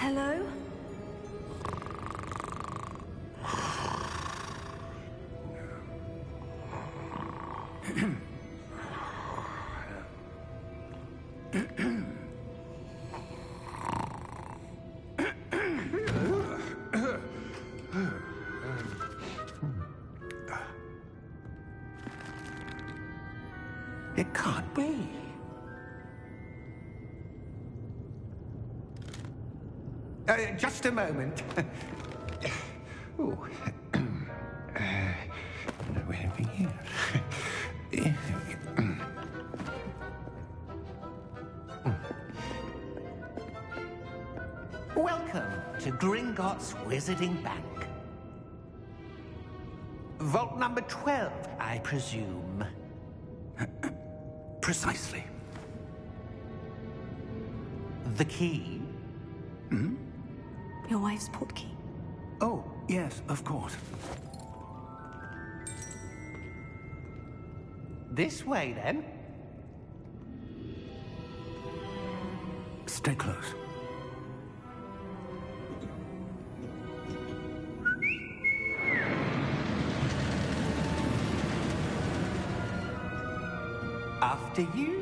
Hello? It can't be. Just a moment. Oh. Anything here? Welcome to Gringotts Wizarding Bank. Vault number 12, I presume. Precisely. The key? Hmm? Your wife's portkey. Oh, yes, of course. This way, then. Stay close. After you.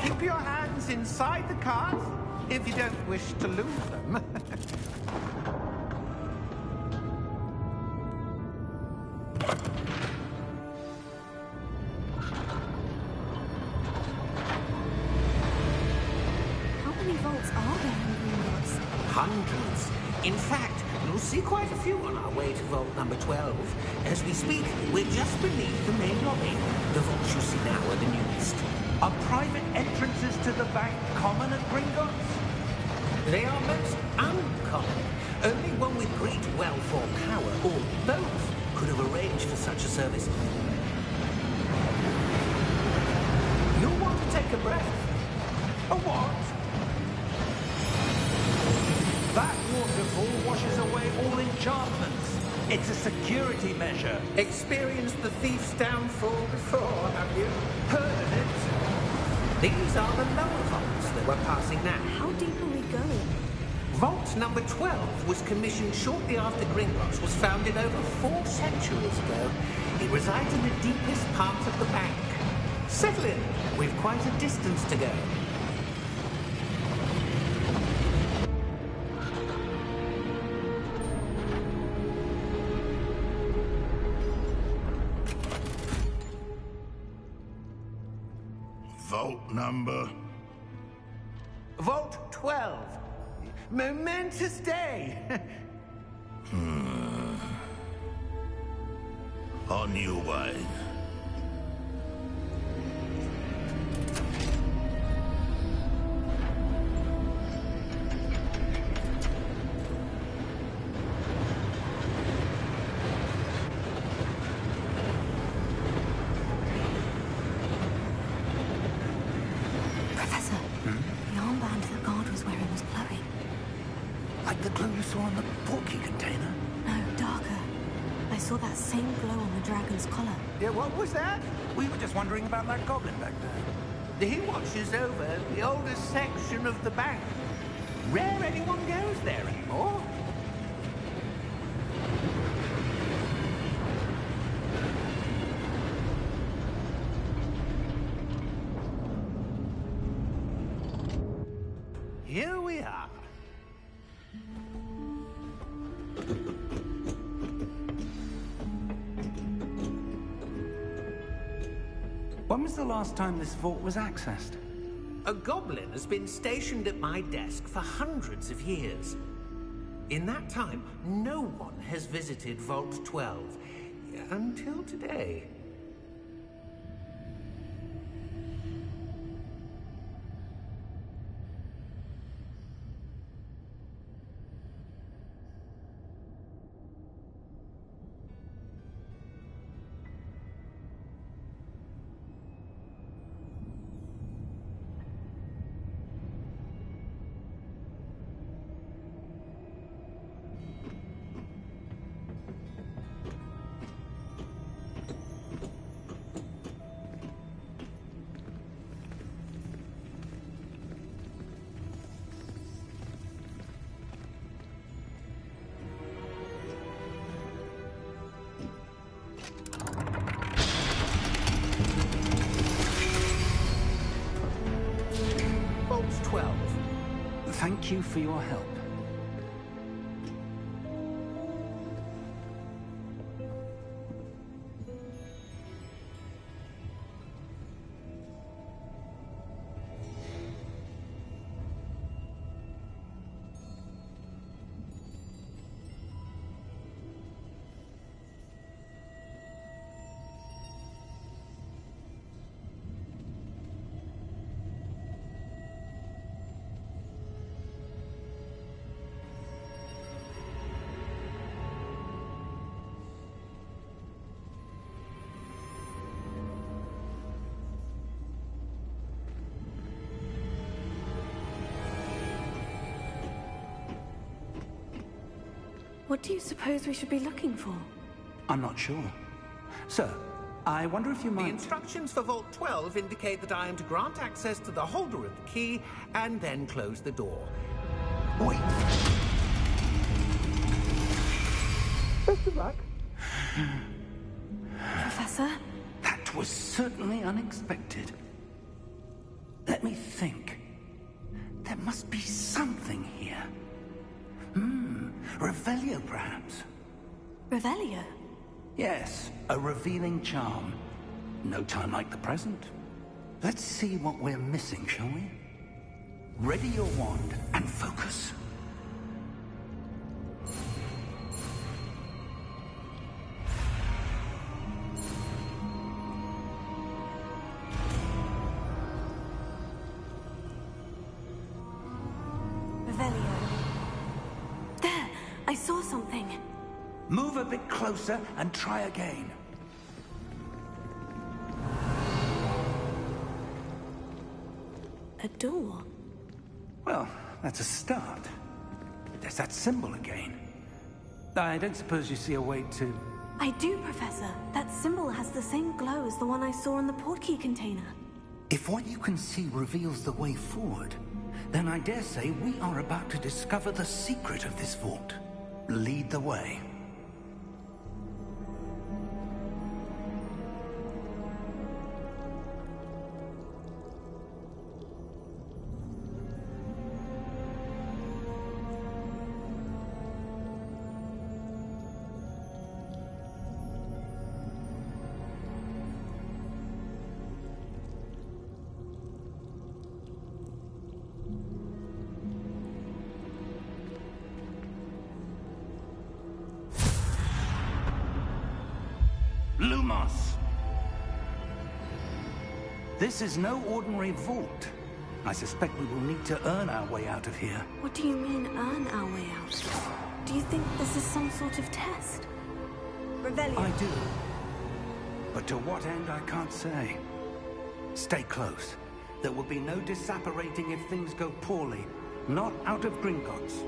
Keep your hands inside the cart if you don't wish to lose them. How many vaults are there in Gringotts? Hundreds. In fact, you'll see quite a few on our way to vault number 12. As we speak, we're just beneath the main lobby. The vaults you see now are the newest. Are private entrances to the bank common at Gringotts? They are most uncommon. Only one with great wealth or power, or both, could have arranged for such a service. You'll want to take a breath. A what? That waterfall washes away all enchantments. It's a security measure. Experienced the thief's downfall before, have you? Heard of it? These are the lower vaults that we're passing now. How deep are we going? Vault number 12 was commissioned shortly after Gringotts was founded over 4 centuries ago. It resides in the deepest part of the bank. Settle in. We've quite a distance to go. Vault number? Vault 12. Momentous day. On your way. Professor, the armband that guard was wearing was glowing. Like the glow you saw on the portkey container? No, darker. I saw that same glow on the dragon's collar. Yeah, what was that? We were just wondering about that goblin back there. He watches over the oldest section of the bank. Rare anyone goes there anymore. Here we are. When was the last time this vault was accessed? A goblin has been stationed at my desk for hundreds of years. In that time, no one has visited Vault 12 until today. Thank you for your help. What do you suppose we should be looking for? I'm not sure. Sir, I wonder if you The might... instructions for Vault 12 indicate that I am to grant access to the holder of the key and then close the door. Wait! Best of luck. Professor? That was certainly unexpected. Let me think. There must be something here. Revelio, perhaps? Revelio? Yes, a revealing charm. No time like the present. Let's see what we're missing, shall we? Ready your wand and focus. Revelio. There! I saw something. Move a bit closer and try again. A door. Well, that's a start. There's that symbol again. I don't suppose you see a way to... I do, Professor. That symbol has the same glow as the one I saw in the portkey container. If what you can see reveals the way forward, then I dare say we are about to discover the secret of this vault. Lead the way. Lumos! This is no ordinary vault. I suspect we will need to earn our way out of here. What do you mean, earn our way out? Do you think this is some sort of test? Revelio. I do. But to what end, I can't say. Stay close. There will be no disapparating if things go poorly. Not out of Gringotts.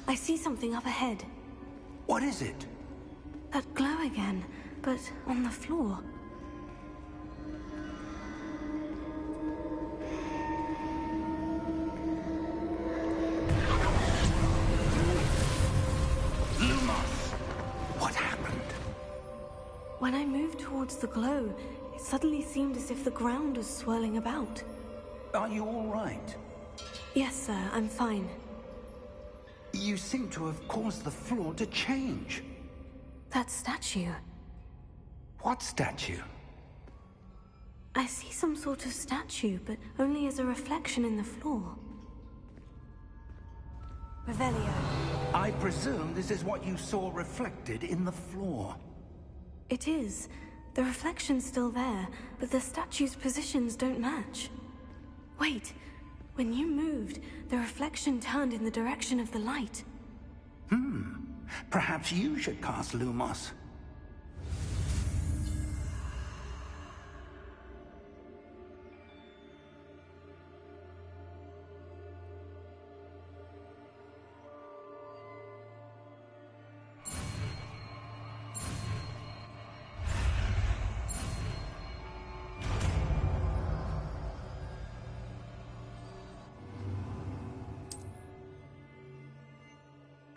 I see something up ahead. What is it? That glow again, but on the floor. Lumos! What happened? When I moved towards the glow, it suddenly seemed as if the ground was swirling about. Are you all right? Yes, sir, I'm fine. You seem to have caused the floor to change. That statue. What statue? I see some sort of statue, but only as a reflection in the floor. Revelio. I presume this is what you saw reflected in the floor. It is. The reflection's still there, but the statue's positions don't match. Wait. When you moved, the reflection turned in the direction of the light. Perhaps you should cast Lumos.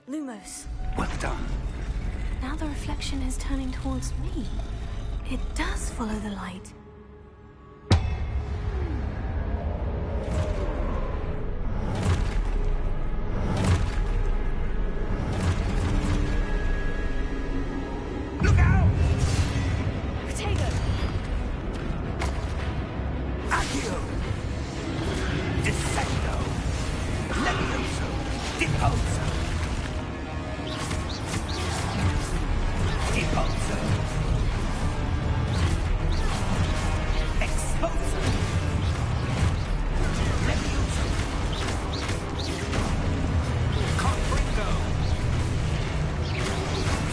Lumos. Well done. Now the reflection is turning towards me. It does follow the light. Look out! Potato! Accio! Descendo! Levioso! Deposo! Deposo! Exposo! Levioso! Confringo!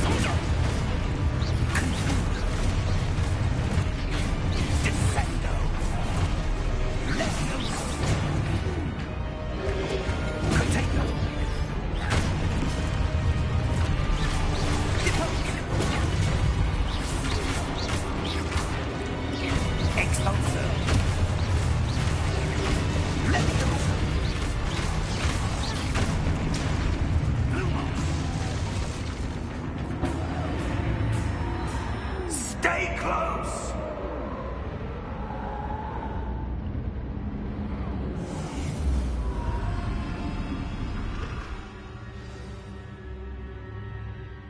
Confundo! Descendo! Levioso! Potato! Deposo! Exposo! Levioso! Lumos! Stay close!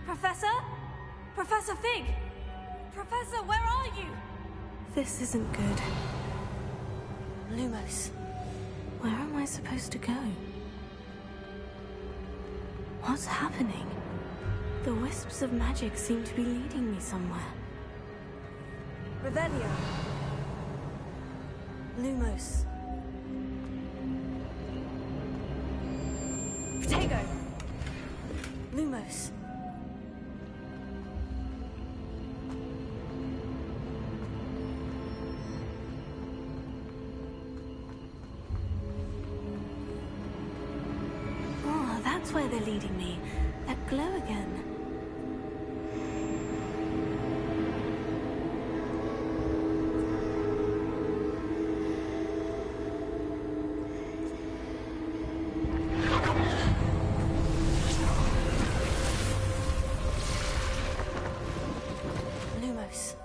Professor? Professor Fig! Professor, where are you? This isn't good. Lumos. Where am I supposed to go? What's happening? The wisps of magic seem to be leading me somewhere. Revelio. Lumos. Potato. Lumos. Oh, that's where they're leading me. That glow again. Lumos.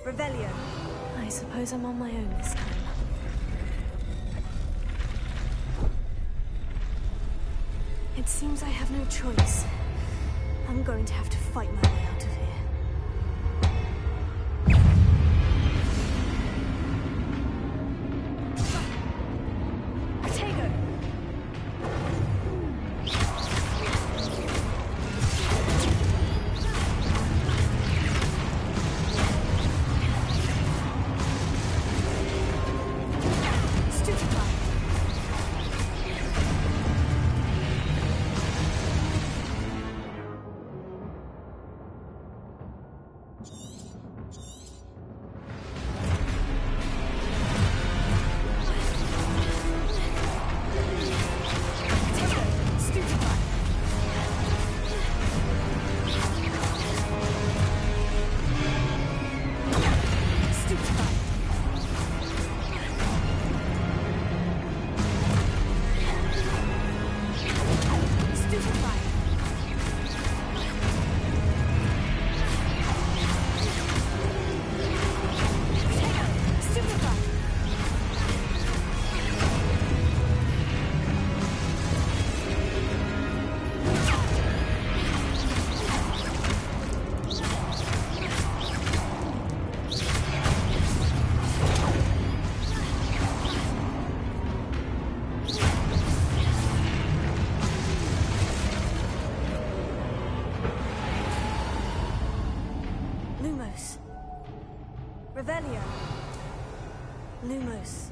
Revelio. I suppose I'm on my own this time. It seems I have no choice. I'm going to have to fight my way out of here. Potato! Stupefy! Lumos. Revelio. Lumos.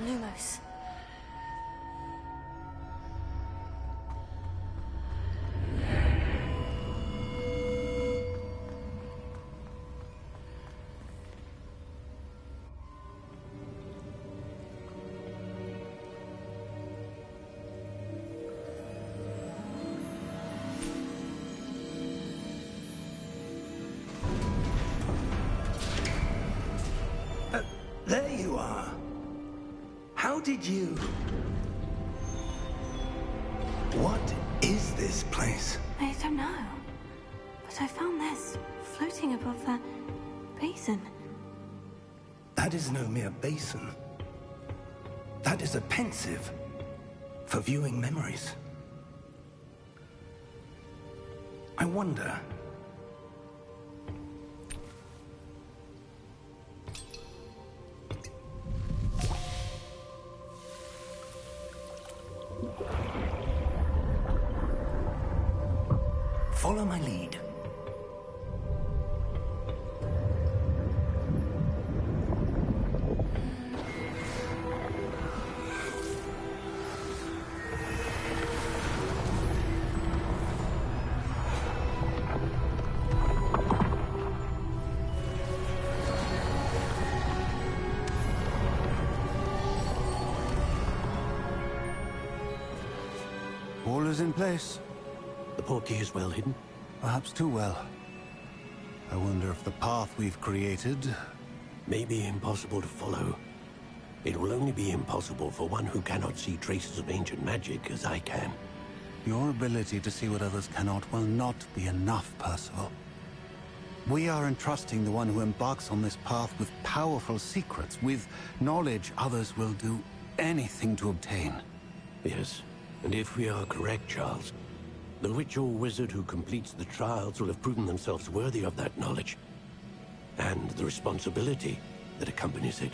Lumos. There you are. How did you... What is this place? I don't know. But I found this floating above that basin. That is no mere basin. That is a pensive for viewing memories. I wonder... Follow my lead. All is in place. The portkey is well hidden. Perhaps too well. I wonder if the path we've created... May be impossible to follow. It will only be impossible for one who cannot see traces of ancient magic as I can. Your ability to see what others cannot will not be enough, Percival. We are entrusting the one who embarks on this path with powerful secrets, with knowledge others will do anything to obtain. Yes, and if we are correct, Charles, the witch or wizard who completes the trials will have proven themselves worthy of that knowledge, and the responsibility that accompanies it.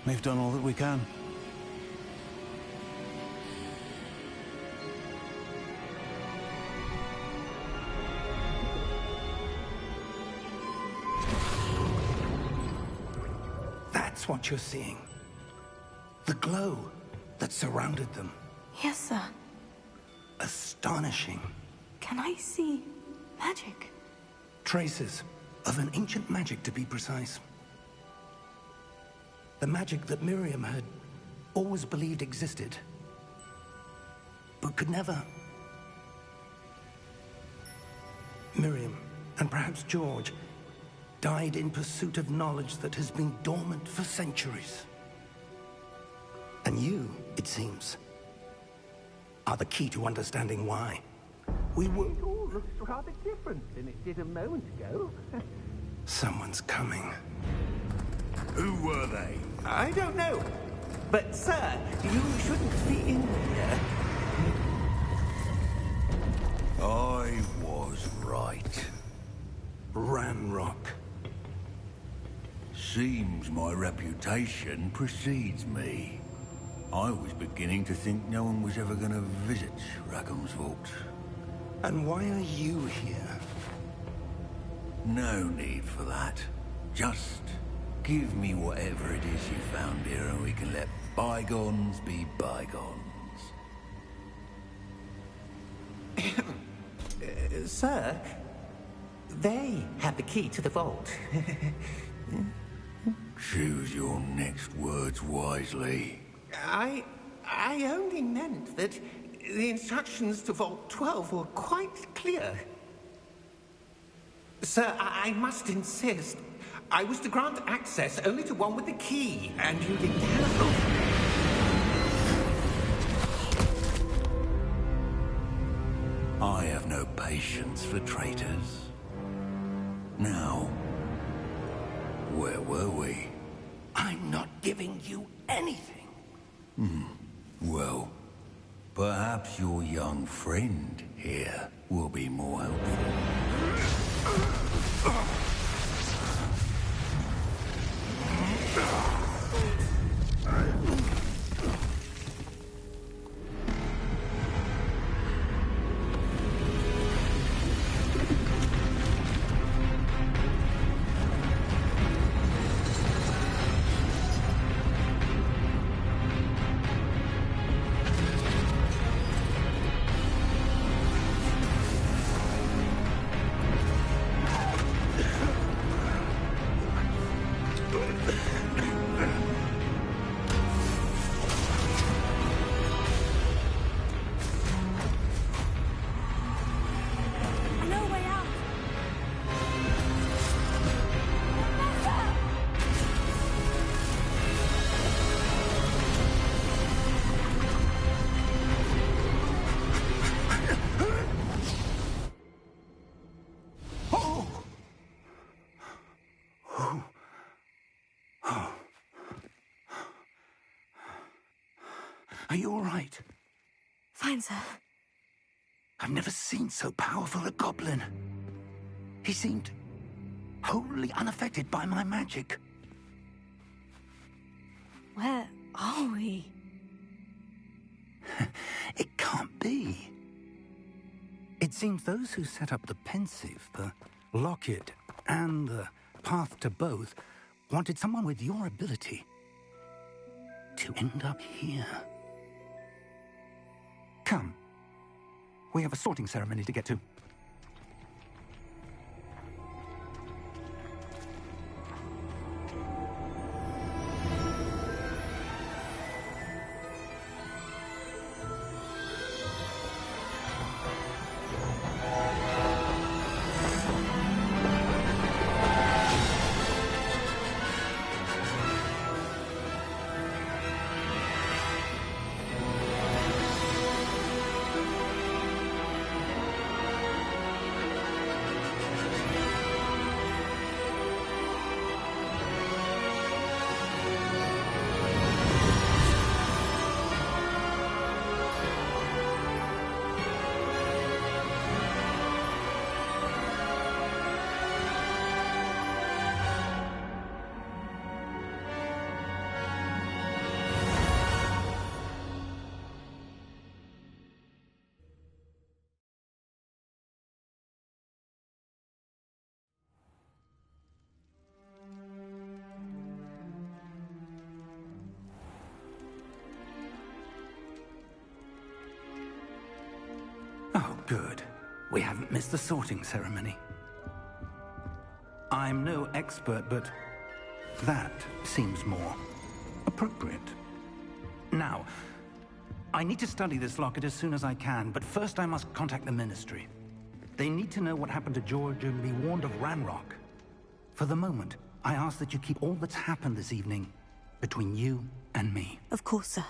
We've done all that we can. That's what you're seeing. The glow that surrounded them. Yes, sir. Astonishing. Can I see magic? Traces of an ancient magic, to be precise. The magic that Miriam had always believed existed, but could never. Miriam, and perhaps George, died in pursuit of knowledge that has been dormant for centuries. And you, it seems, are the key to understanding why. We were... It all looks rather different than it did a moment ago. Someone's coming. Who were they? I don't know. But, sir, you shouldn't be in here. I was right. Ranrock. Seems my reputation precedes me. I was beginning to think no one was ever going to visit Rackham's Vault. And why are you here? No need for that. Just give me whatever it is you found here and we can let bygones be bygones. Sir, they have the key to the vault. Choose your next words wisely. I only meant that the instructions to Vault 12 were quite clear. Sir, I must insist. I was to grant access only to one with the key, and you didn't telephone. I have no patience for traitors. Now, where were we? I'm not giving you anything. Well, perhaps your young friend here will be more helpful. No way out! Are you all right? Fine, sir. I've never seen so powerful a goblin. He seemed wholly unaffected by my magic. Where are we? It can't be. It seems those who set up the pensive, the locket, and the path to both wanted someone with your ability to end up here. Come. We have a sorting ceremony to get to. Oh, good. We haven't missed the sorting ceremony. I'm no expert, but that seems more appropriate. Now, I need to study this locket as soon as I can, but first I must contact the Ministry. They need to know what happened to George and be warned of Ranrock. For the moment, I ask that you keep all that's happened this evening between you and me. Of course, sir.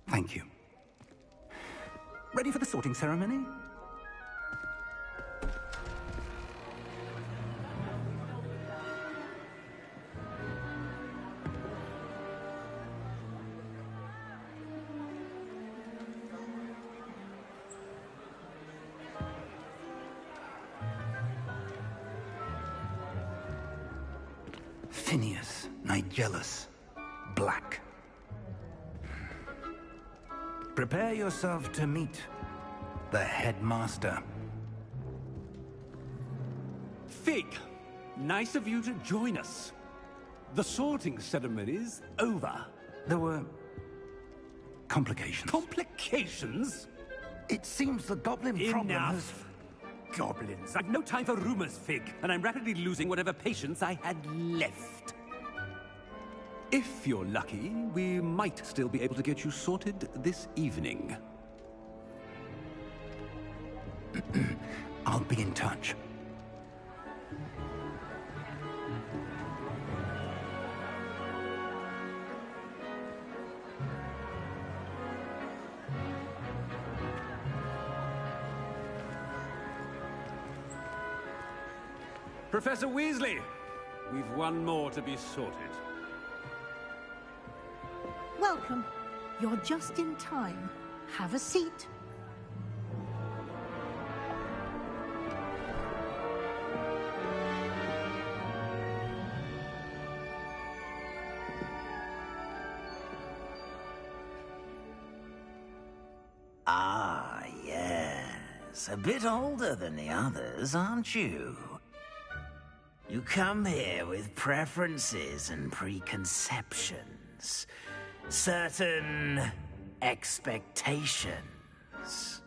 Thank you. Ready for the sorting ceremony? Phineas, Nigellus, Black. Prepare yourself to meet the headmaster. Fig, nice of you to join us. The sorting ceremony's over. There were complications. Complications? It seems the goblin problem has... Enough! Goblins. I've no time for rumors, Fig, and I'm rapidly losing whatever patience I had left. If you're lucky, we might still be able to get you sorted this evening. I'll be in touch. Professor Weasley, we've one more to be sorted. Welcome. You're just in time. Have a seat. Ah, yes. A bit older than the others, aren't you? You come here with preferences and preconceptions. Certain expectations.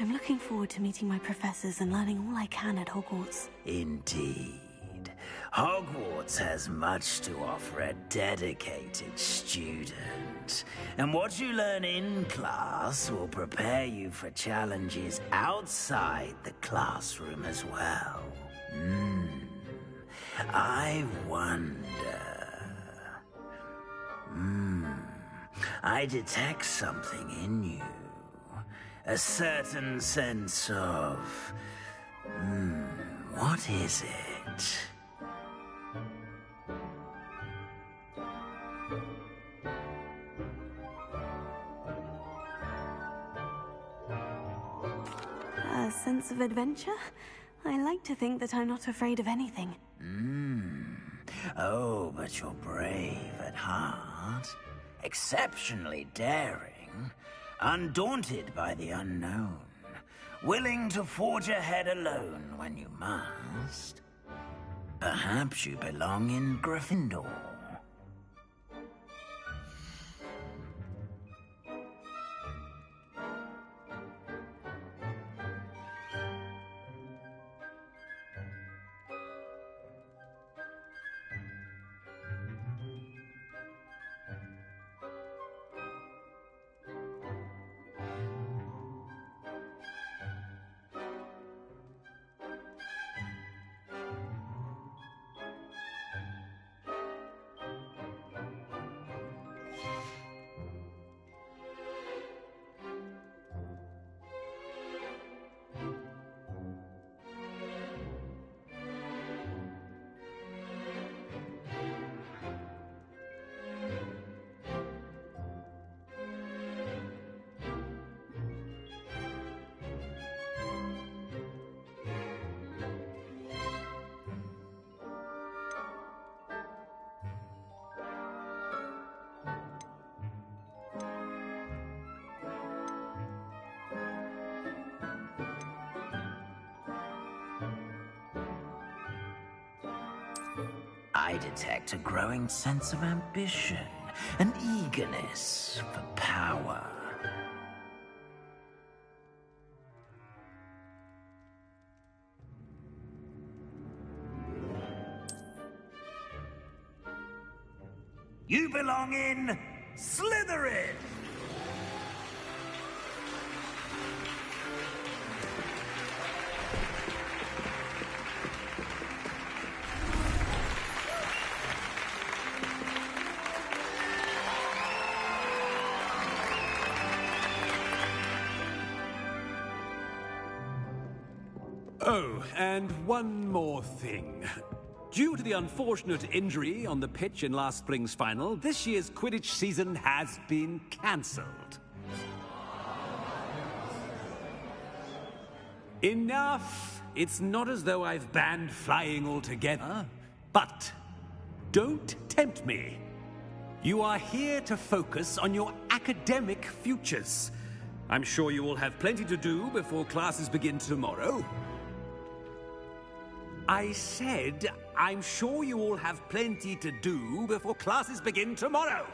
I'm looking forward to meeting my professors and learning all I can at Hogwarts. Indeed. Hogwarts has much to offer a dedicated student. And what you learn in class will prepare you for challenges outside the classroom as well. I wonder... I detect something in you. A certain sense of... what is it? A sense of adventure? I like to think that I'm not afraid of anything. Oh, but you're brave at heart. Exceptionally daring. Undaunted by the unknown. Willing to forge ahead alone when you must. Perhaps you belong in Gryffindor. I detect a growing sense of ambition, an eagerness for power. You belong in Slytherin! Oh, and one more thing. Due to the unfortunate injury on the pitch in last spring's final, this year's Quidditch season has been cancelled. Enough! It's not as though I've banned flying altogether. But don't tempt me. You are here to focus on your academic futures. I'm sure you will have plenty to do before classes begin tomorrow. I said, I'm sure you all have plenty to do before classes begin tomorrow.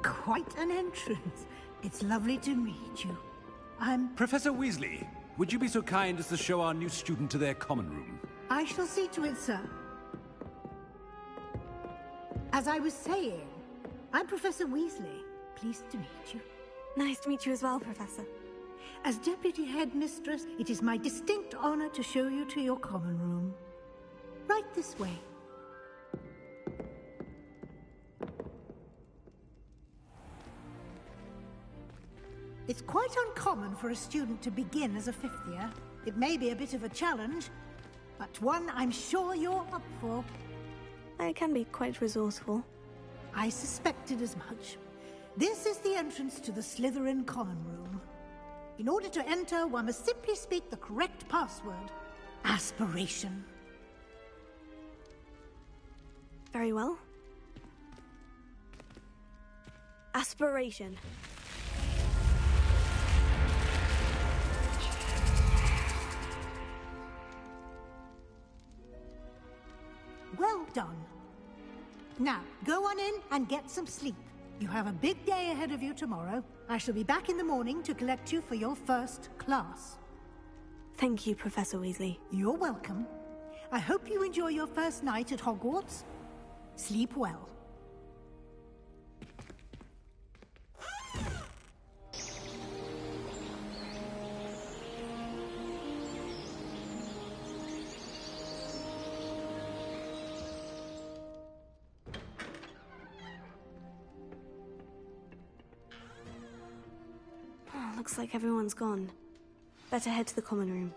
Quite an entrance. It's lovely to meet you. I'm... Professor Weasley, would you be so kind as to show our new student to their common room? I shall see to it, sir. As I was saying, I'm Professor Weasley. Pleased to meet you. Nice to meet you as well, Professor. As Deputy Headmistress, it is my distinct honor to show you to your common room. Right this way. It's quite uncommon for a student to begin as a fifth year. It may be a bit of a challenge, but one I'm sure you're up for. I can be quite resourceful. I suspected as much. This is the entrance to the Slytherin common room. In order to enter, one must simply speak the correct password. Aspiration. Very well. Aspiration. Well done. Now, go on in and get some sleep. You have a big day ahead of you tomorrow. I shall be back in the morning to collect you for your first class. Thank you, Professor Weasley. You're welcome. I hope you enjoy your first night at Hogwarts. Sleep well. Looks like everyone's gone. Better head to the common room.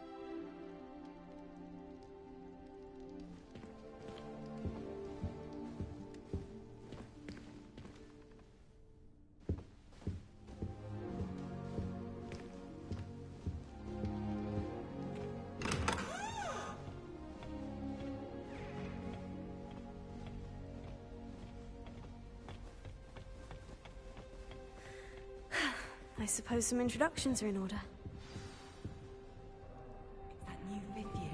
I suppose some introductions are in order. That new video.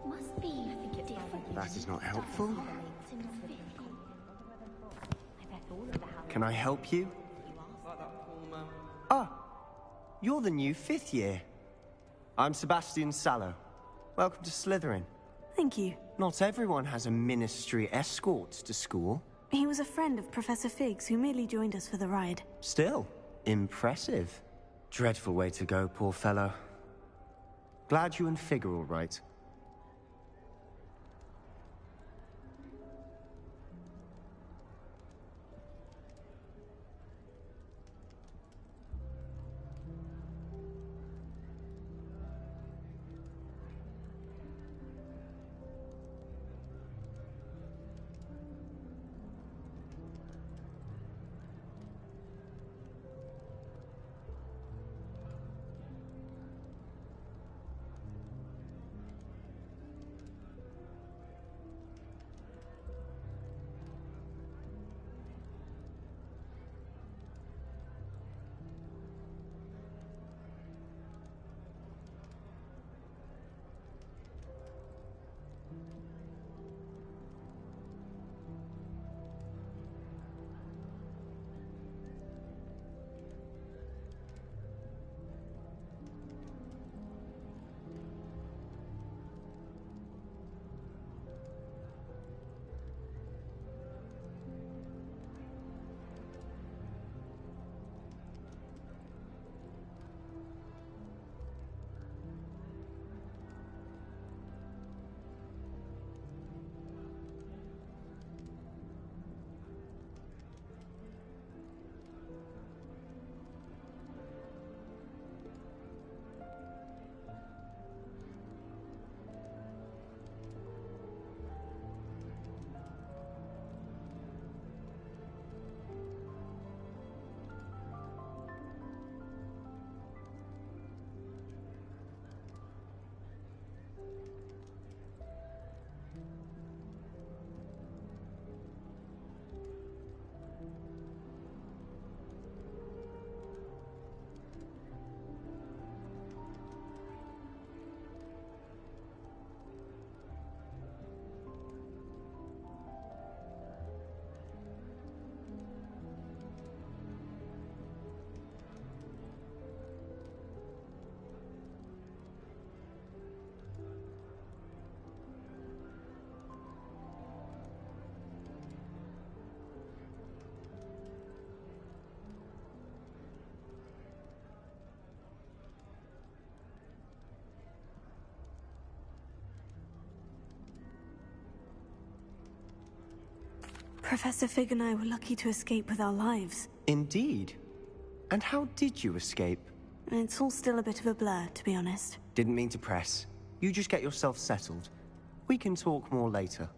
Must be different. That is not helpful. Can I help you? Ah, you're the new fifth year. I'm Sebastian Sallow. Welcome to Slytherin. Thank you. Not everyone has a ministry escort to school. He was a friend of Professor Figgs who merely joined us for the ride. Still, impressive. Dreadful way to go, poor fellow. Glad you and Fig are all right. Professor Fig and I were lucky to escape with our lives. Indeed. And how did you escape? It's all still a bit of a blur, to be honest. Didn't mean to press. You just get yourself settled. We can talk more later.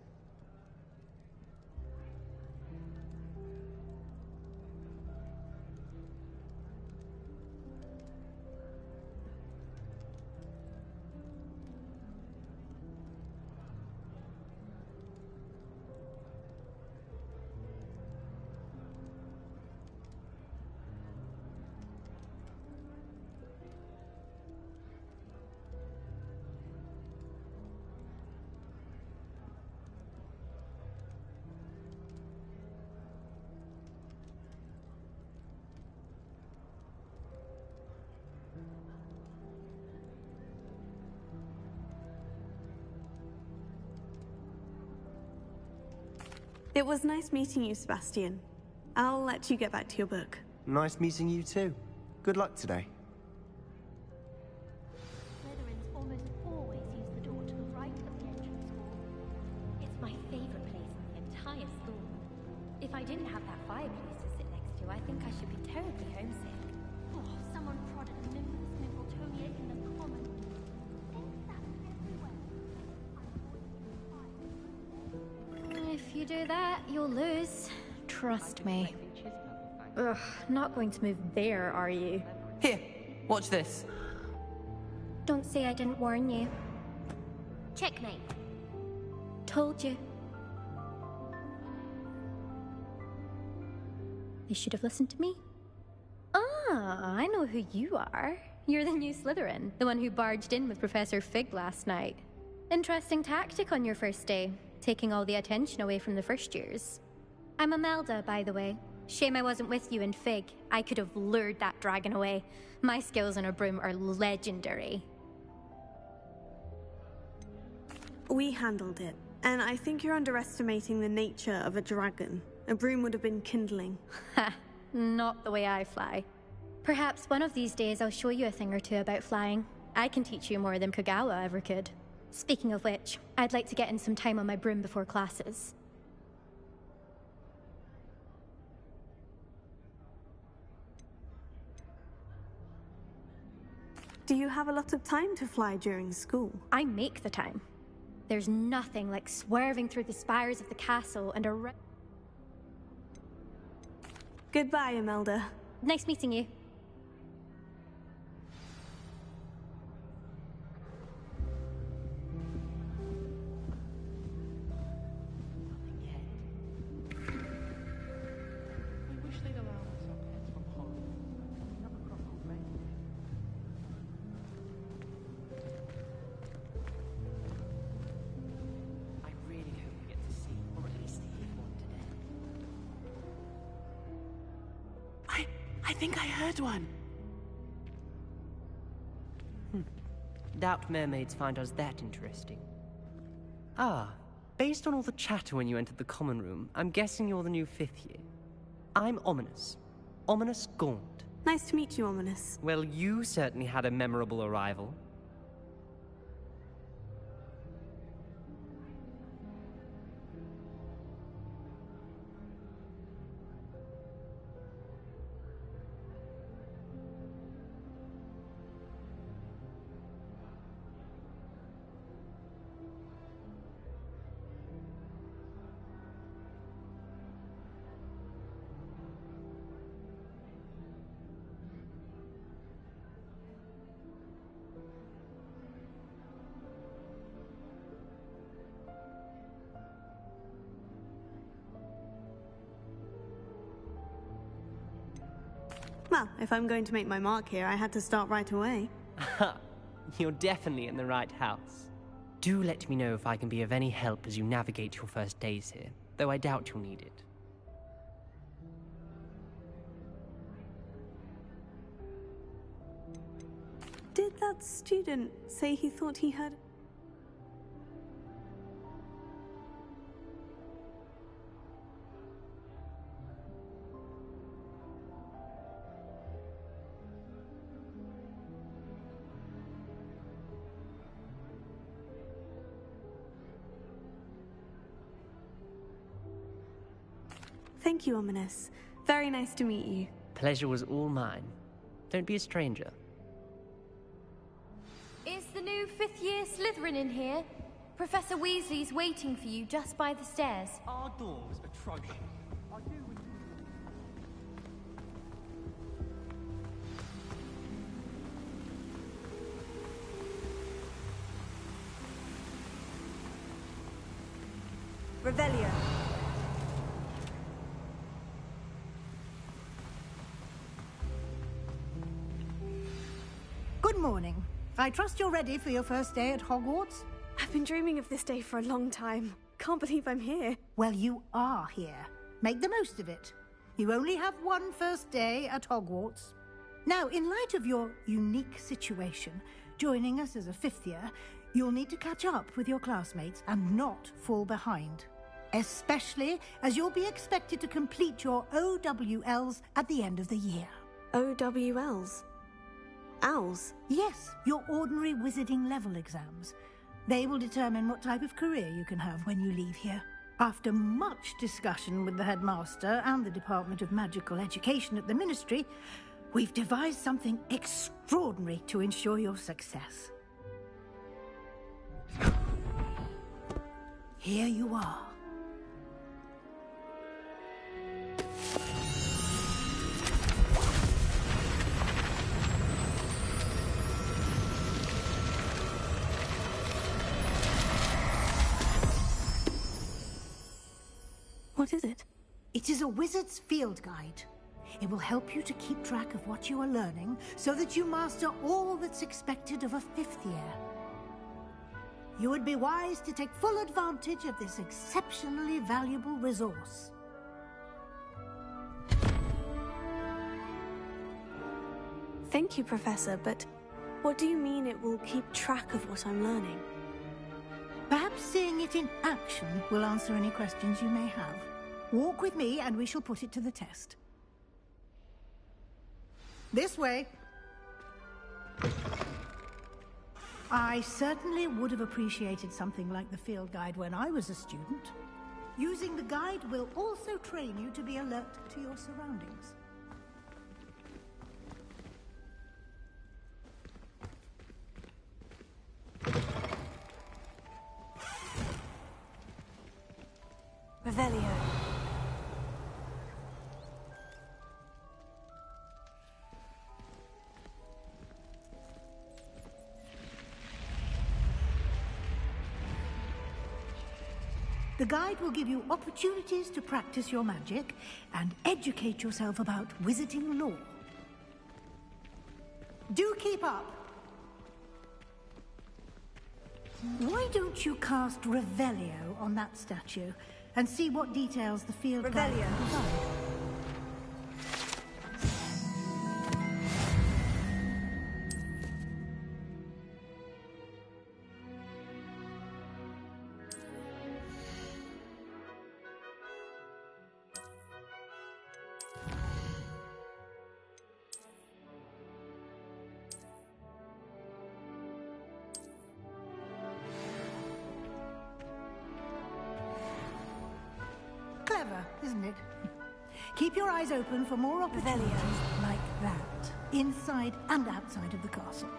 It was nice meeting you, Sebastian. I'll let you get back to your book. Nice meeting you too. Good luck today. Slytherins almost always use the door to the right of the entrance hall. It's my favorite place in the entire school. If I didn't have that fireplace to sit next to, I think I should be terribly homesick. Oh, someone prodded Nimbus Nimbletonia in the common. Things happen everywhere. If you do that, you'll lose. Trust me. Ugh, not going to move there, are you? Here, watch this. Don't say I didn't warn you. Checkmate. Told you. You should have listened to me. Ah, I know who you are. You're the new Slytherin, the one who barged in with Professor Fig last night. Interesting tactic on your first day, taking all the attention away from the first years. I'm Imelda, by the way. Shame I wasn't with you in Fig. I could have lured that dragon away. My skills on a broom are legendary. We handled it, and I think you're underestimating the nature of a dragon. A broom would have been kindling. Ha! Not the way I fly. Perhaps one of these days I'll show you a thing or two about flying. I can teach you more than Kagawa ever could. Speaking of which, I'd like to get in some time on my broom before classes. Do you have a lot of time to fly during school? I make the time. There's nothing like swerving through the spires of the castle and a... Goodbye, Imelda. Nice meeting you. I think I heard one. Doubt mermaids find us that interesting. Ah, based on all the chatter when you entered the common room, I'm guessing you're the new 5th year. I'm Ominous. Ominous Gaunt. Nice to meet you, Ominous. Well, you certainly had a memorable arrival. Well, if I'm going to make my mark here, I had to start right away. You're definitely in the right house. Do let me know if I can be of any help as you navigate your first days here, though I doubt you'll need it. Did that student say he thought he heard... Thank you, Ominous. Very nice to meet you. Pleasure was all mine. Don't be a stranger. Is the new fifth-year Slytherin in here? Professor Weasley's waiting for you just by the stairs. Our dorm was atrocious. Revelio. Good morning. I trust you're ready for your first day at Hogwarts? I've been dreaming of this day for a long time. Can't believe I'm here. Well, you are here. Make the most of it. You only have one first day at Hogwarts. Now, in light of your unique situation, joining us as a fifth year, you'll need to catch up with your classmates and not fall behind. Especially as you'll be expected to complete your OWLs at the end of the year. OWLs? Owls? Yes, your ordinary wizarding level exams. They will determine what type of career you can have when you leave here. After much discussion with the headmaster and the Department of Magical Education at the Ministry, we've devised something extraordinary to ensure your success. Here you are. What is it? It is a wizard's field guide. It will help you to keep track of what you are learning so that you master all that's expected of a fifth year. You would be wise to take full advantage of this exceptionally valuable resource. Thank you, Professor, but what do you mean it will keep track of what I'm learning? Perhaps seeing it in action will answer any questions you may have. Walk with me and we shall put it to the test. This way. I certainly would have appreciated something like the field guide when I was a student. Using the guide will also train you to be alert to your surroundings. Revelio. The guide will give you opportunities to practice your magic and educate yourself about wizarding lore. Do keep up! Why don't you cast Revelio on that statue and see what details the field guide can provide? Clever, isn't it? Keep your eyes open for more opportunities like that, inside and outside of the castle.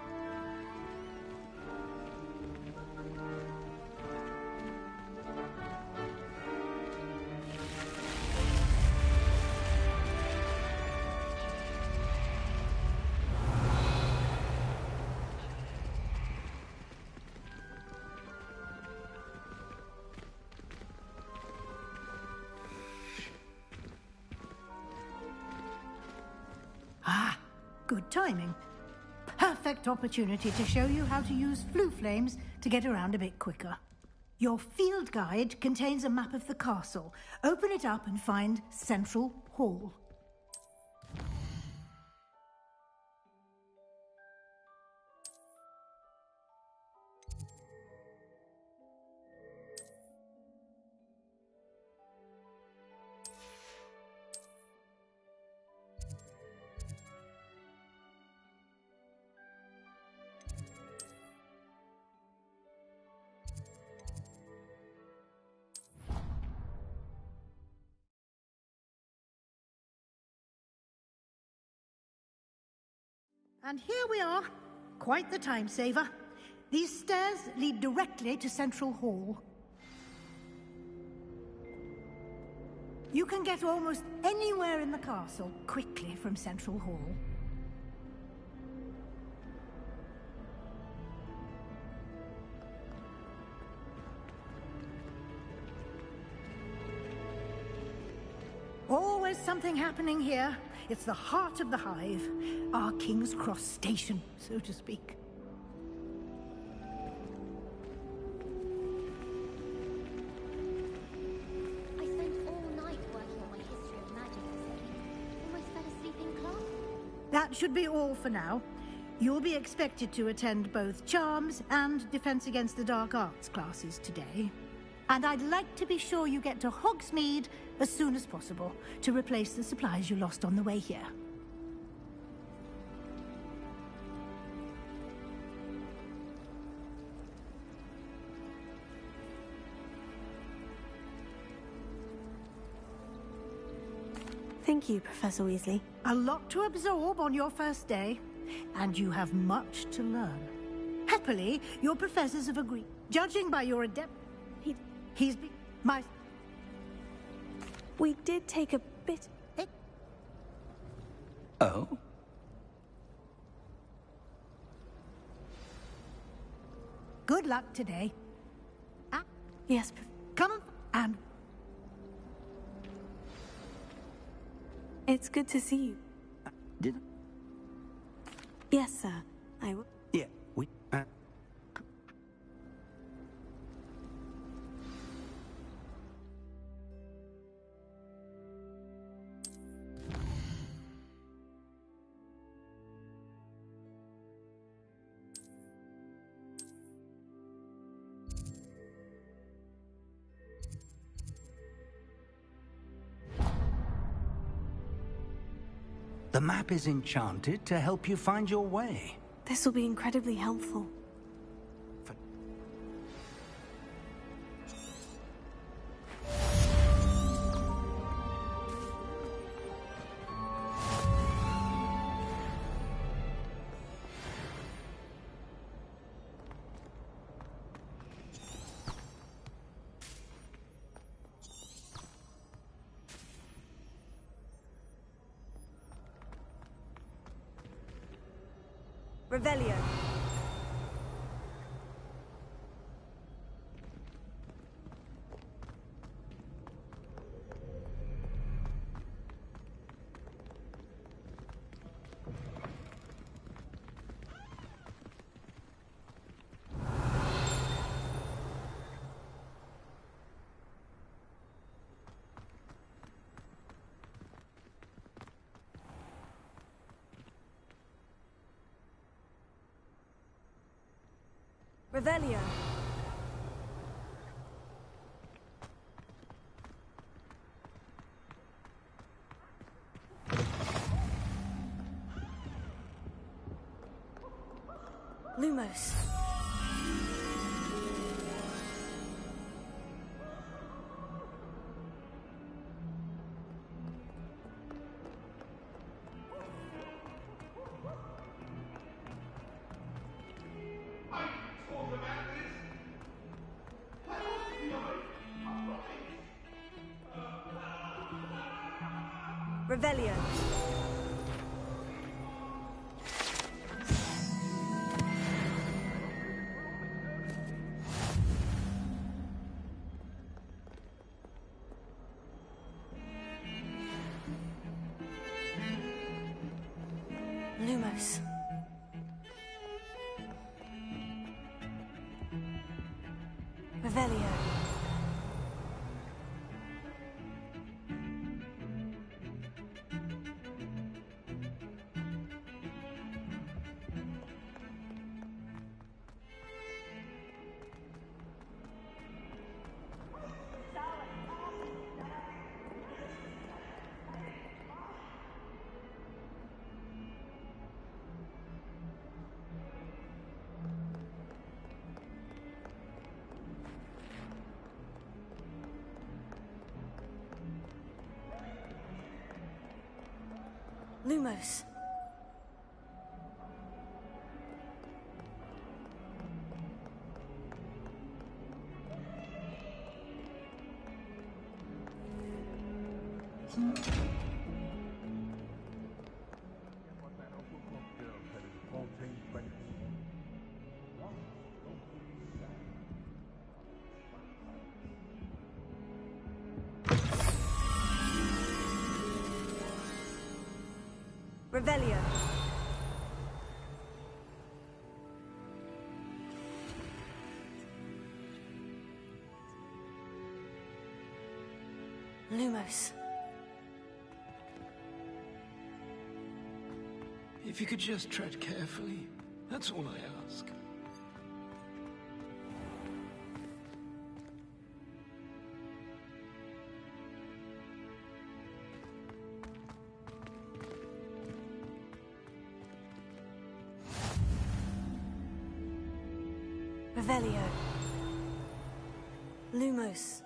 Good timing. Perfect opportunity to show you how to use flue flames to get around a bit quicker. Your field guide contains a map of the castle. Open it up and find Central Hall. And here we are. Quite the time saver. These stairs lead directly to Central Hall. You can get almost anywhere in the castle quickly from Central Hall. Always something happening here. It's the heart of the Hive. Our King's Cross station, so to speak. I spent all night working on my history of magic essay. Almost fell asleep in class. That should be all for now. You'll be expected to attend both Charms and Defense Against the Dark Arts classes today. And I'd like to be sure you get to Hogsmeade as soon as possible to replace the supplies you lost on the way here. Thank you, Professor Weasley. A lot to absorb on your first day, and you have much to learn. Happily, your professors have agreed. Judging by your adept... He's my... We did take a bit... Oh? Good luck today. Yes, come on, and... It's good to see you. Did... Yes, sir. I will... Yeah, we... The map is enchanted to help you find your way. This will be incredibly helpful. Revelio. Revelio. Lumos. Revelio. Lumos. Revelio. Lumos. Revelio. Lumos. If you could just tread carefully, that's all I ask. Revelio. Lumos.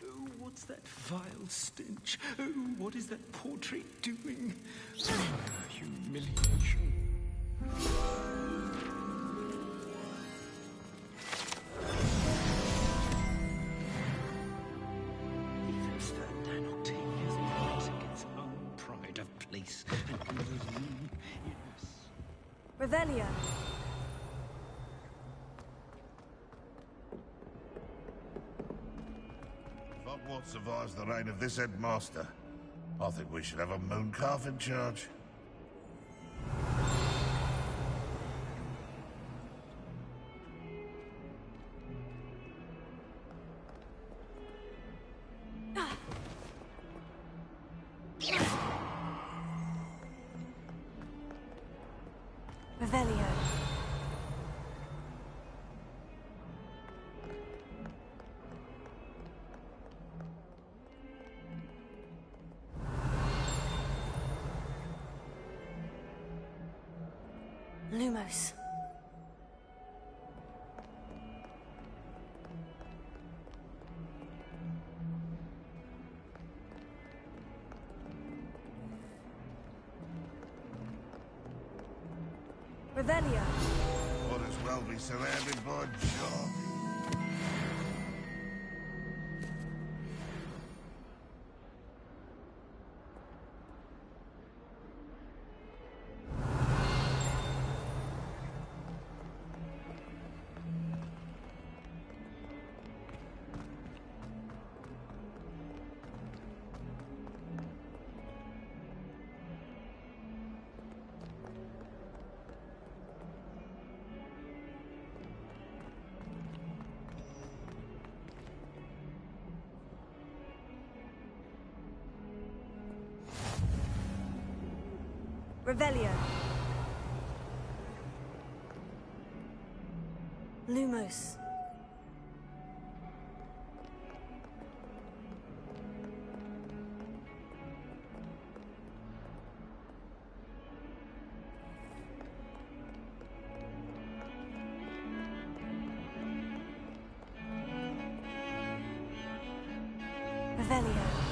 Oh, what's that vile stench? Oh, what is that portrait doing? Ah, humiliation. Revelio. If Hogwarts survives the reign of this headmaster, I think we should have a mooncalf in charge. Revelio. Lumos. Revelio. Might as well be surrounded by junk. Revelio. Lumos. Revelio.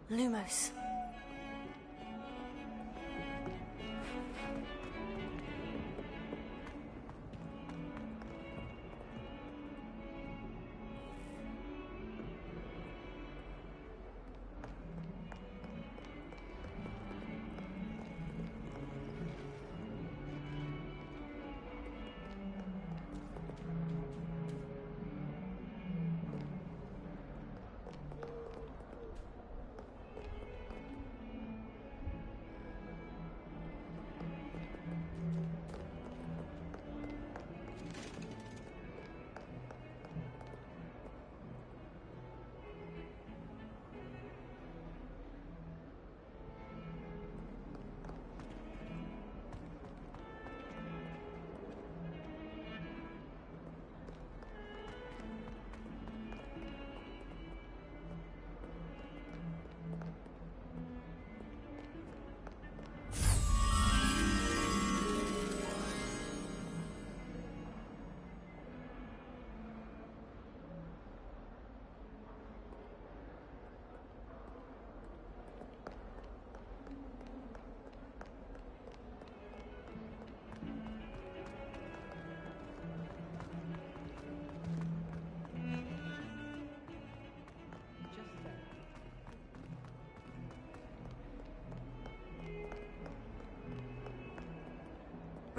Lumos.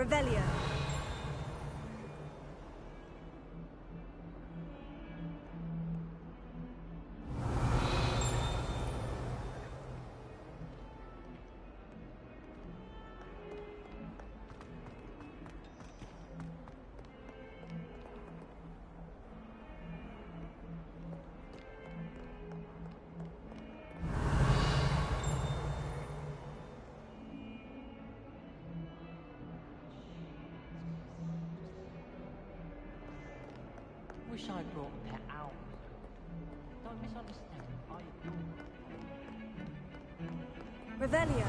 Revelio. Wish I brought a pet owl. Don't misunderstand. Revelio.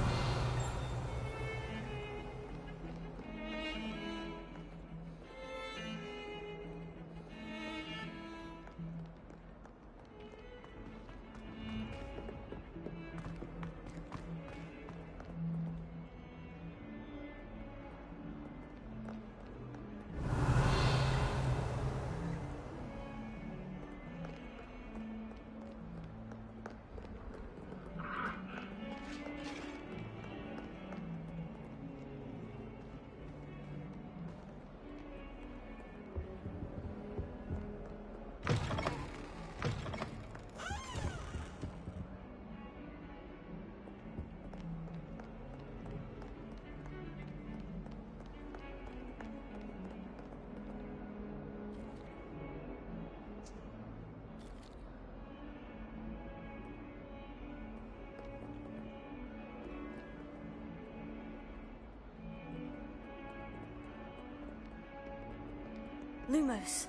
Lumos.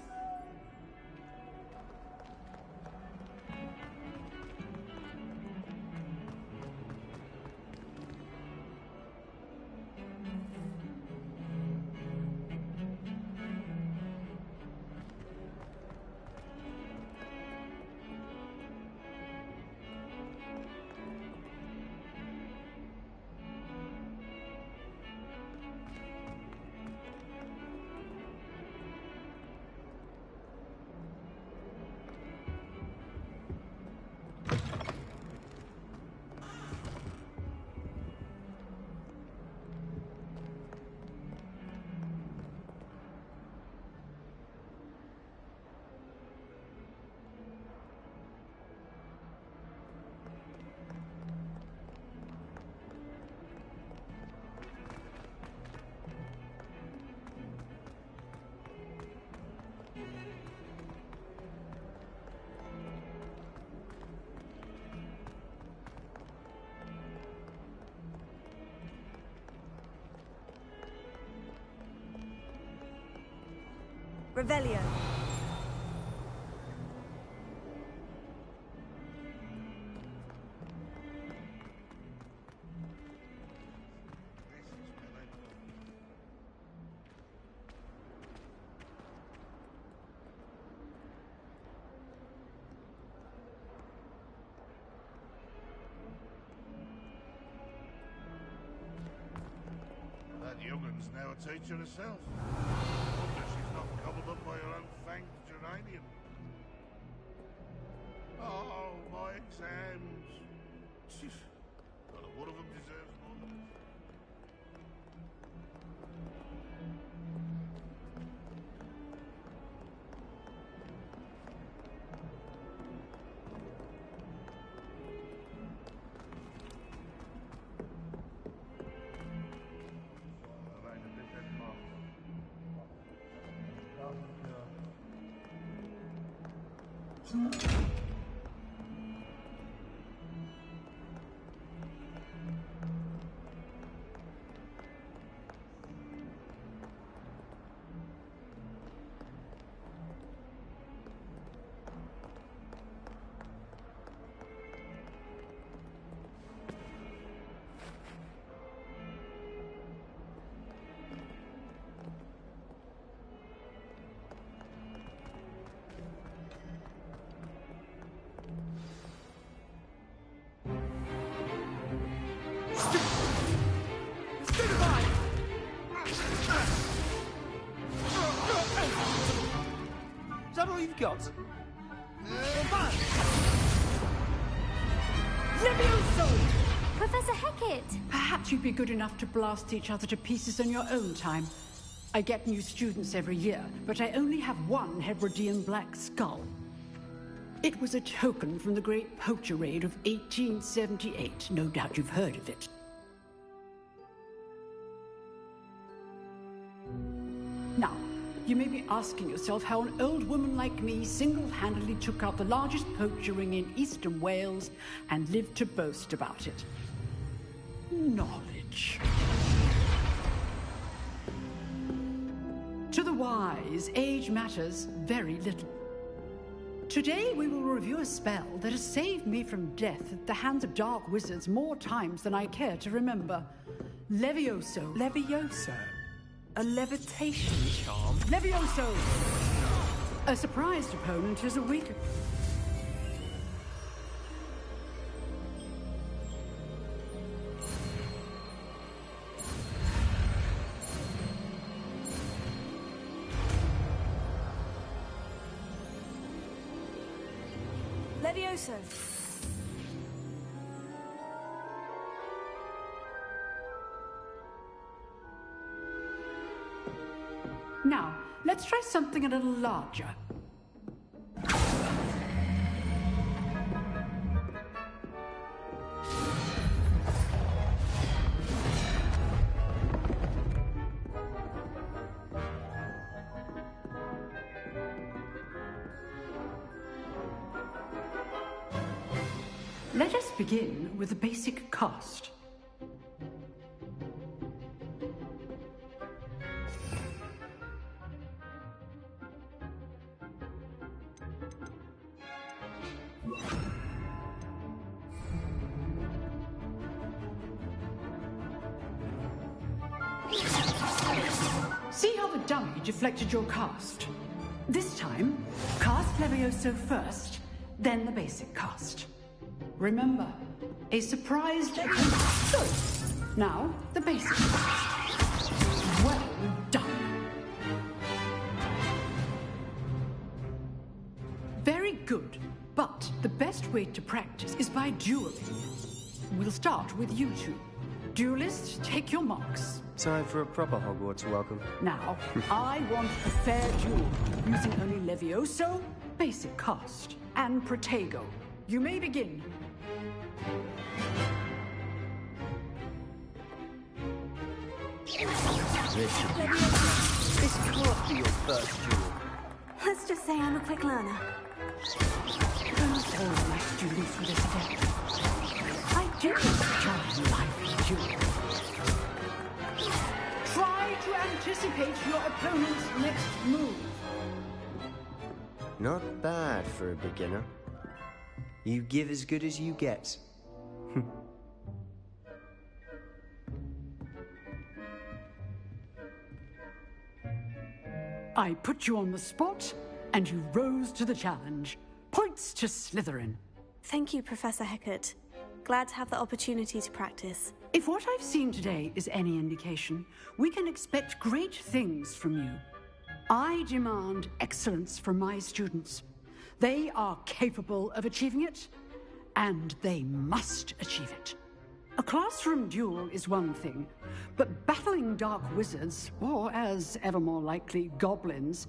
Revelio. That youngun's now a teacher herself. Wonder she's not gobbled up by her own fanged geranium. Oh, my exams. Well, one of them deserves more than this. Is that all you've got? Professor Professor Hecat! Perhaps you'd be good enough to blast each other to pieces in your own time. I get new students every year, but I only have one Hebridean black skull. It was a token from the Great Poacher Raid of 1878. No doubt you've heard of it. Now, you may be asking yourself how an old woman like me single-handedly took out the largest poacher ring in eastern Wales and lived to boast about it. Knowledge. To the wise, age matters very little. Today we will review a spell that has saved me from death at the hands of dark wizards more times than I care to remember. Levioso. Levioso? A levitation charm? Levioso! A surprised opponent is a weak... Levioso. Now, let's try something a little larger. Let us begin with the basic cast. See how the dummy deflected your cast? This time, cast Levioso first, then the basic cast. Remember, a surprised... Good. Now, the basic cast. Well done. Very good, but the best way to practice is by dueling. We'll start with you two. Duelists, take your marks. Time for a proper Hogwarts welcome. Now, I want a fair duel, using only Levioso, basic cast, and Protego. You may begin. This can't be your first duel. Let's just say I'm a quick learner. Almost all of my students with this event. I do enjoy life duel. Try to anticipate your opponent's next move. Not bad for a beginner. You give as good as you get. I put you on the spot, and you rose to the challenge. Points to Slytherin. Thank you, Professor Hecat. Glad to have the opportunity to practice. If what I've seen today is any indication, we can expect great things from you. I demand excellence from my students. They are capable of achieving it, and they must achieve it. A classroom duel is one thing, but battling dark wizards, or as ever more likely, goblins,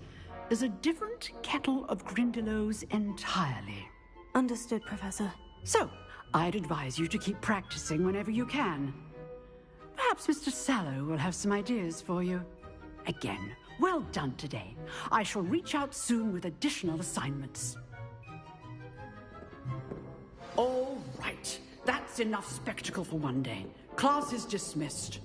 is a different kettle of Grindylows entirely. Understood, Professor. So, I'd advise you to keep practicing whenever you can. Perhaps Mr. Sallow will have some ideas for you. Again, well done today. I shall reach out soon with additional assignments. All right. That's enough spectacle for one day. Class is dismissed.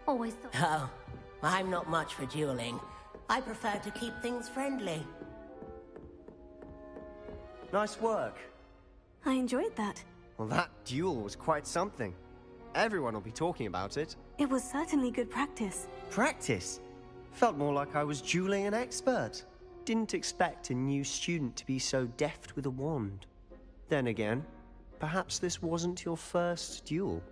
Always thought... Oh, I'm not much for dueling. I prefer to keep things friendly. Nice work. I enjoyed that. Well, that duel was quite something. Everyone will be talking about it. It was certainly good practice. Practice? Felt more like I was dueling an expert. Didn't expect a new student to be so deft with a wand. Then again, perhaps this wasn't your first duel.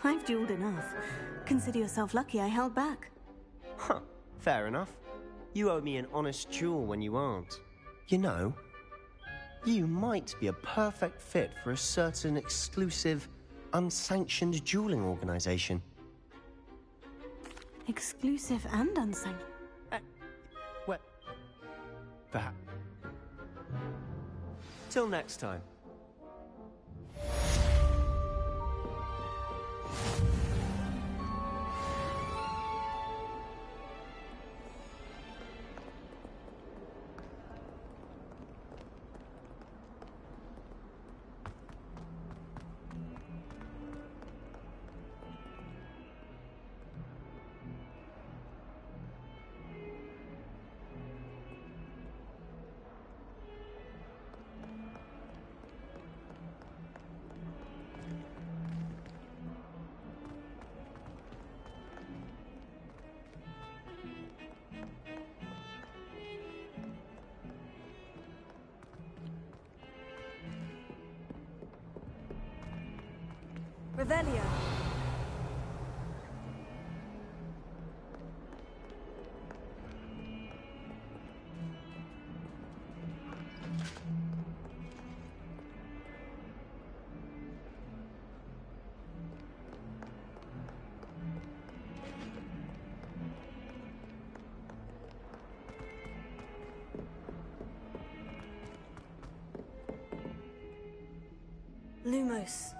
I've dueled enough. Consider yourself lucky I held back. Huh, fair enough. You owe me an honest duel when you aren't. You know, you might be a perfect fit for a certain exclusive, unsanctioned dueling organization. Exclusive and unsanctioned? Well, perhaps. Till next time. Revelio. Lumos.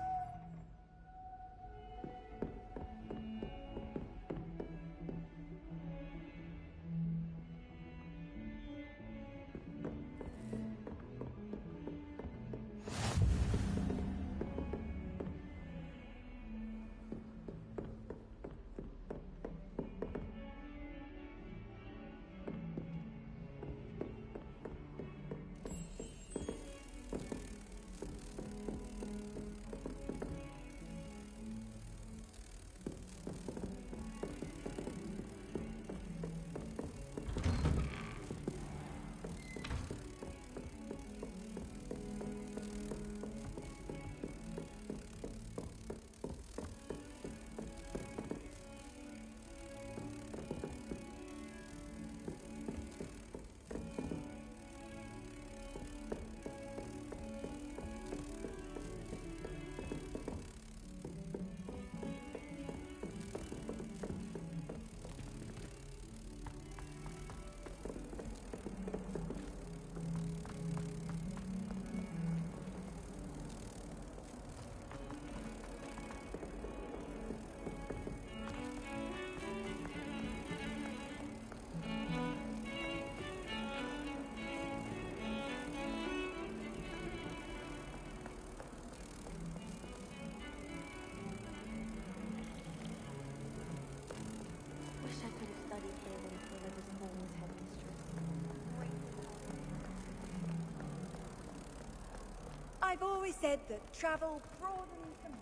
I've always said that travel broadens the mind.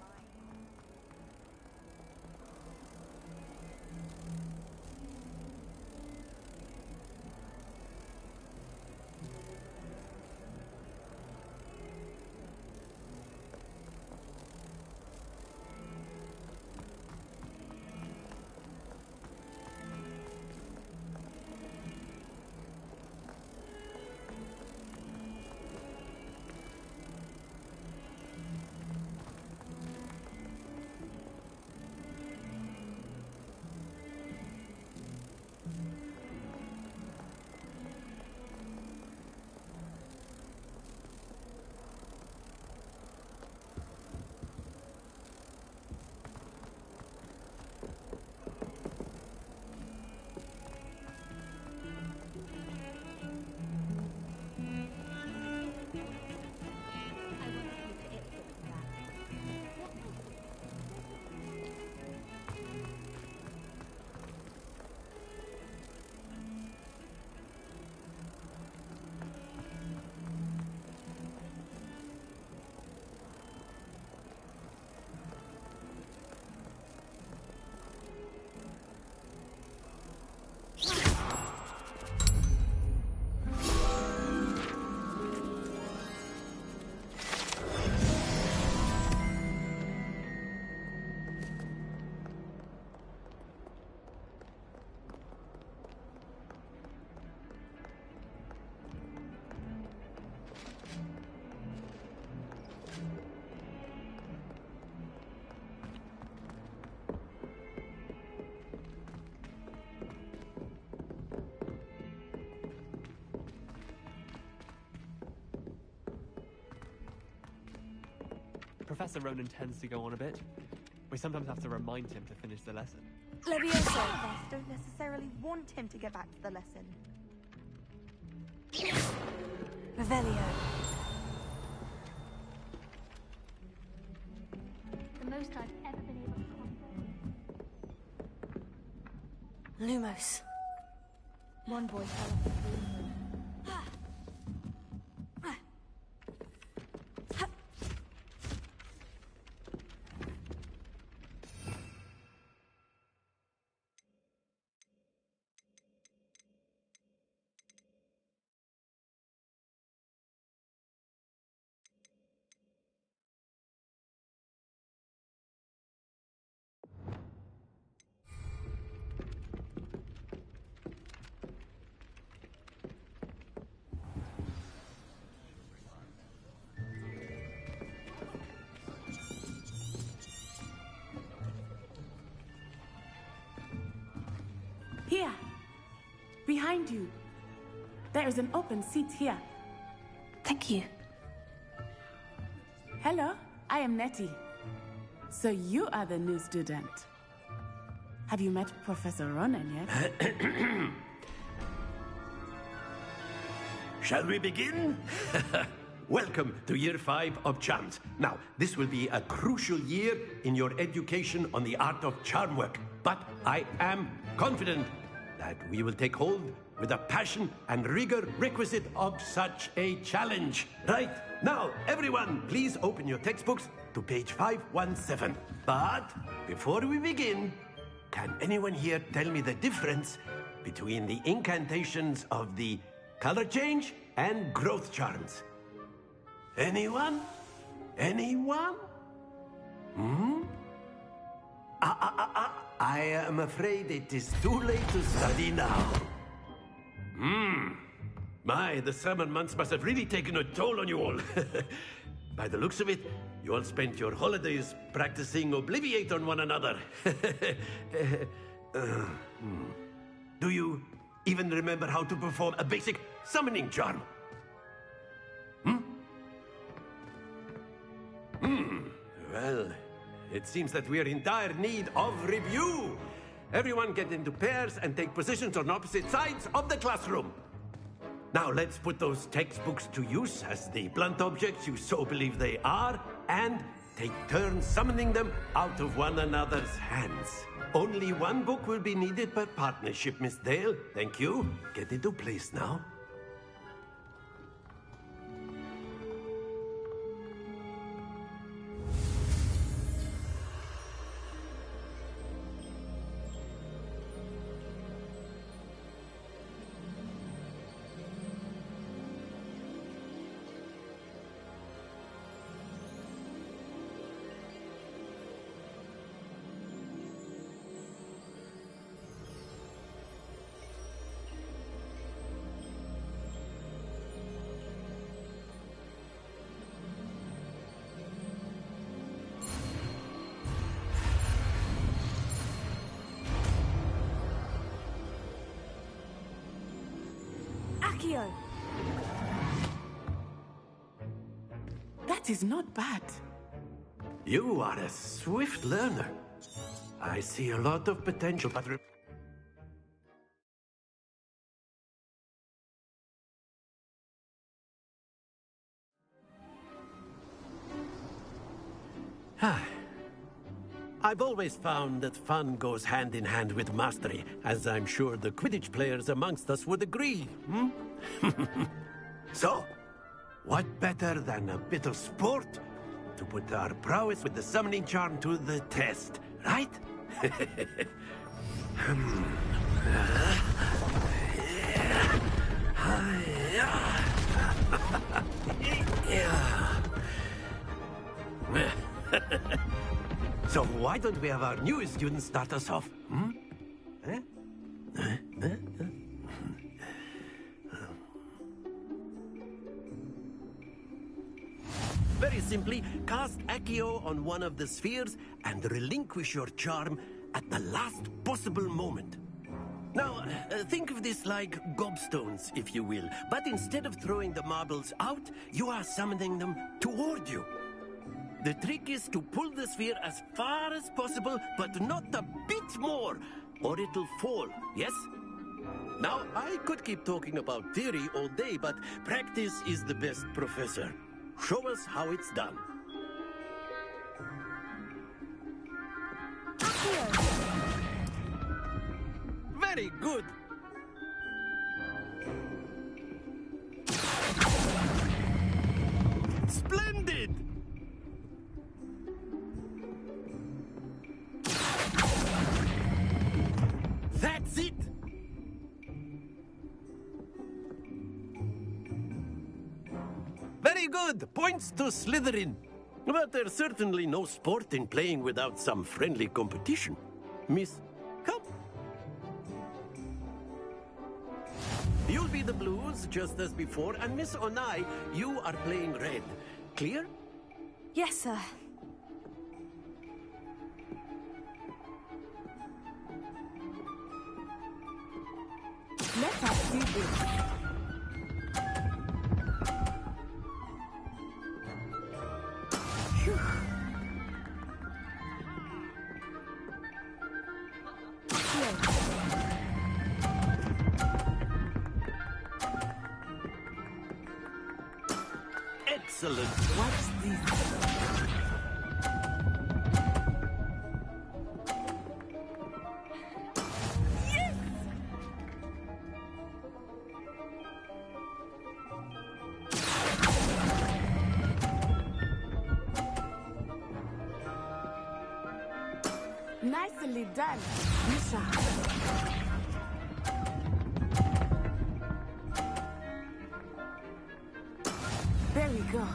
Professor Ronan tends to go on a bit. We sometimes have to remind him to finish the lesson. Leviosa don't necessarily want him to get back to the lesson. Revelio. The most I've ever been able to conquer. Lumos. One boy fell off the green room. Here! Behind you. There is an open seat here. Thank you. Hello, I am Nettie. So you are the new student. Have you met Professor Ronan yet? Shall we begin? Welcome to Year 5 of Charms. Now, this will be a crucial year in your education on the art of charm work. But I am confident that we will take hold with the passion and rigor requisite of such a challenge. Right, now, everyone, please open your textbooks to page 517. But before we begin, can anyone here tell me the difference between the incantations of the color change and growth charms? Anyone? Anyone? I am afraid it is too late to study now. My, the summer months must have really taken a toll on you all. By the looks of it, you all spent your holidays practicing Obliviate on one another. Do you even remember how to perform a basic summoning charm? Well, it seems that we are in dire need of review. Everyone get into pairs and take positions on opposite sides of the classroom. Now let's put those textbooks to use as the blunt objects you so believe they are, and take turns summoning them out of one another's hands. Only one book will be needed per partnership, Miss Dale. Thank you. Get into place now. That is not bad. You are a swift learner. I see a lot of potential, but... I've always found that fun goes hand in hand with mastery, as I'm sure the Quidditch players amongst us would agree, So, what better than a bit of sport to put our prowess with the summoning charm to the test, right? So why don't we have our newest student start us off? Very simply, cast Accio on one of the spheres and relinquish your charm at the last possible moment. Now, think of this like gobstones, if you will. But instead of throwing the marbles out, you are summoning them toward you. The trick is to pull the sphere as far as possible, but not a bit more, or it'll fall, yes? Now, I could keep talking about theory all day, but practice is the best professor. Show us how it's done. Very good. Splendid! That's it! Very good! Points to Slytherin. But there's certainly no sport in playing without some friendly competition. Miss, come. You'll be the blues, just as before, and Miss Onai, you are playing red. Clear? Yes, sir. Let us do this. Excellent. What's this? Nicely done, Misha. There we go.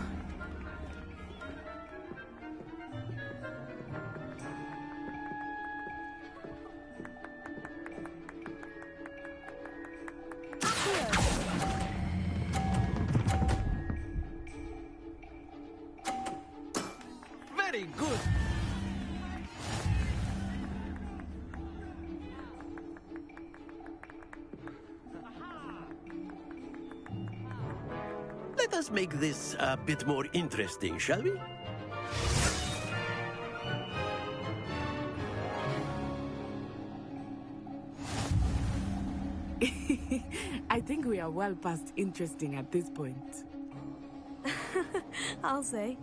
Very good. Let us make this a bit more interesting, shall we? I think we are well past interesting at this point. I'll say.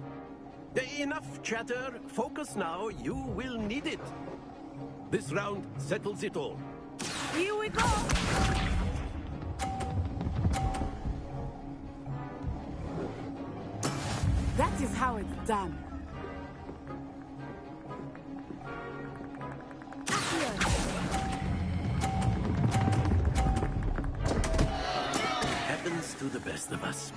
Enough chatter. Focus now. You will need it. This round settles it all. Here we go! That is how it's done. Happens to the best of us.